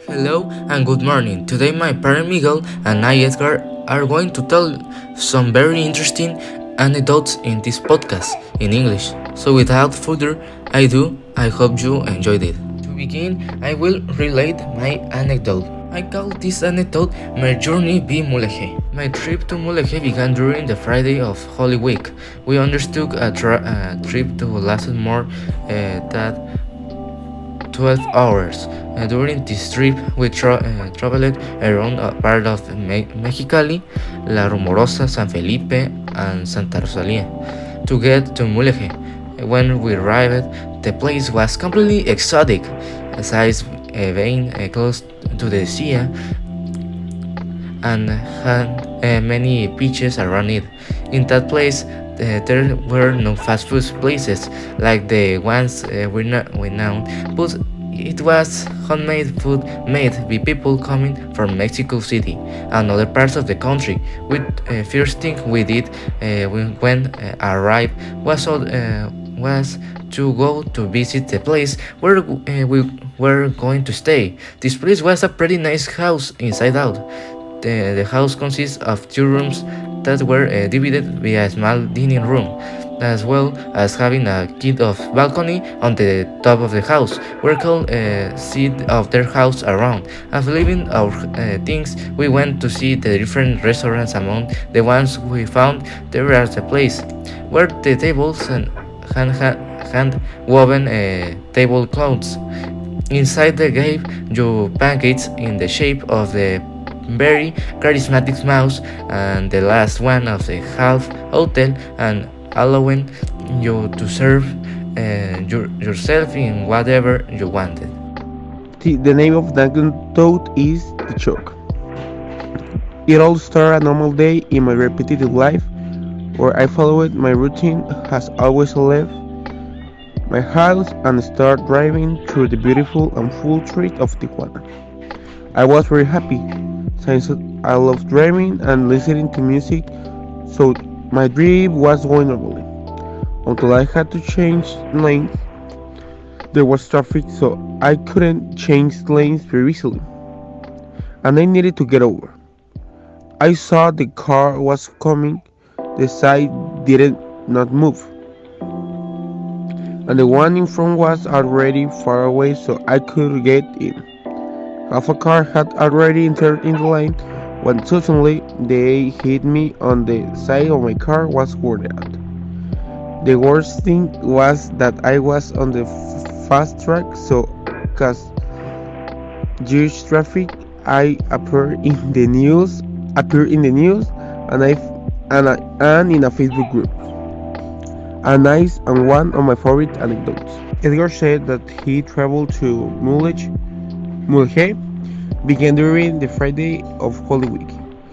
Hello and good morning. Today my parent Miguel and I Edgar are going to tell some very interesting anecdotes in this podcast in English. So without further ado, I hope you enjoyed it. To begin, I will relate my anecdote. I call this anecdote my journey be Mulegé. My trip to Mulegé began during the Friday of Holy Week. We undertook a trip to last more than 12 hours. During this trip, we traveled around a part of Mexicali, La Rumorosa, San Felipe, and Santa Rosalia to get to Mulegé. When we arrived, the place was completely exotic, size being close to the sea and had many beaches around it. In that place, there were no fast food places like the ones we know, but it was homemade food made by people coming from Mexico City and other parts of the country. With first thing we did when arrived was to go to visit the place where we were going to stay. This place was a pretty nice house inside out. The house consists of two rooms that were divided by a small dining room, as well as having a kind of balcony on the top of the house. We could see of their house around. After leaving our things, we went to see the different restaurants. Among the ones we found, there was a place where the tables and hand woven tablecloths. Inside they gave you pancakes in the shape of the very charismatic mouse, and the last one of the half hotel, and allowing you to serve yourself in whatever you wanted. The name of the anecdote is The Choke. It all started a normal day in my repetitive life where I followed my routine as always left my house and started driving through the beautiful and full streets of Tijuana. I was very happy since I love driving and listening to music, so my trip was going normally until I had to change lanes. There was traffic, so I couldn't change lanes very easily, and I needed to get over. I saw the car was coming, the side didn't not move, and the one in front was already far away so I could get in. Half a car had already entered in the lane when suddenly they hit me on the side of my car was wore out. The worst thing was that I was on the fast track, so cause huge traffic, I appeared in the news, and and in a Facebook group. A nice and one of my favorite anecdotes. Edgar said that he traveled to Mulegé began during the Friday of Holy Week.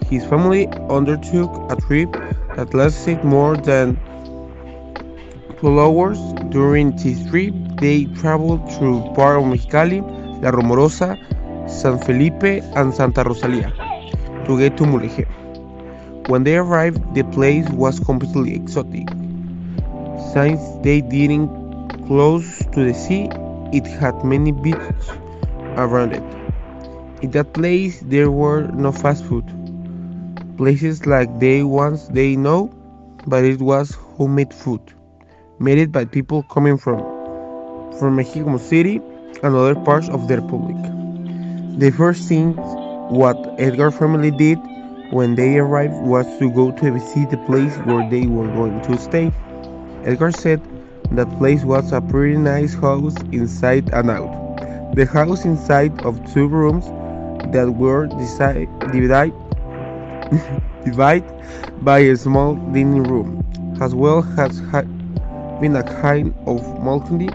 His family undertook a trip that lasted more than 12 hours. During this trip, they traveled through part of Mexicali, La Rumorosa, San Felipe, and Santa Rosalia to get to Mulegé. When they arrived, the place was completely exotic. Since they didn't close to the sea, it had many beaches around it. In that place, there were no fast food places like the ones they know, but it was homemade food, made by people coming from Mexico City and other parts of the republic. The first thing what Edgar family did when they arrived was to go to visit the place where they were going to stay. Edgar said that place was a pretty nice house inside and out. The house inside of two rooms that were divided by a small dining room, as well as been a kind of balcony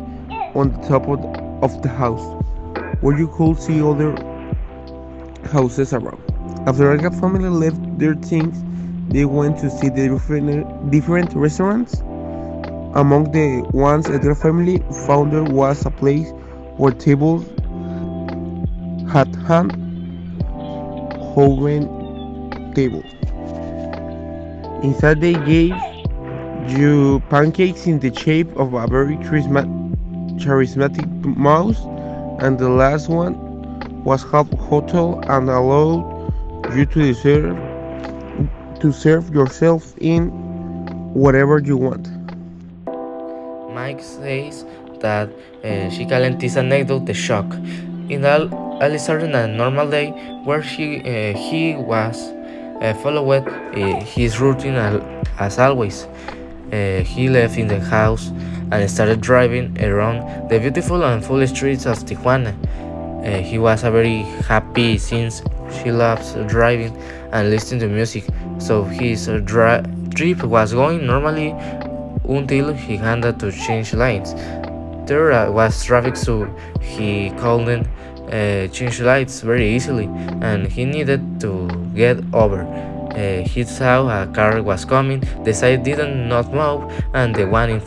on the top of the house, where you could see other houses around. After Edgar family left their things, they went to see the different restaurants. Among the ones Edgar family found there was a place where tables had hand woven tables. Inside they gave you pancakes in the shape of a very charismatic mouse, and the last one was half hotel and allowed you to serve yourself in whatever you want. Mike says that she calls this anecdote the shock. In all started a normal day where he was followed his routine as always. He left in the house and started driving around the beautiful and full streets of Tijuana. He was a very happy since she loves driving and listening to music, so his trip was going normally until he had to change lanes. There was traffic, so he couldn't change lights very easily, and he needed to get over. He saw a car was coming, the side did not move, and the one in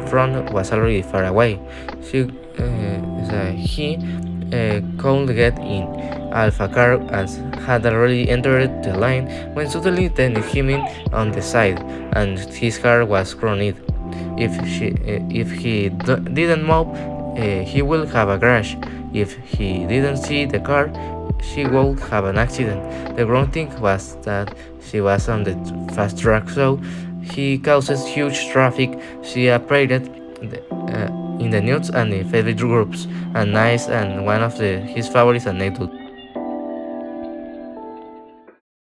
front was already far away. He couldn't get in. Alpha car had already entered the lane when suddenly then him in on the side, and his car was grounded. If he didn't move, he will have a crash. If he didn't see the car, she would have an accident. The ground thing was that she was on the fast track, so he causes huge traffic. She appeared in the news and in favorite groups, and nice and one of his favorite anecdotes.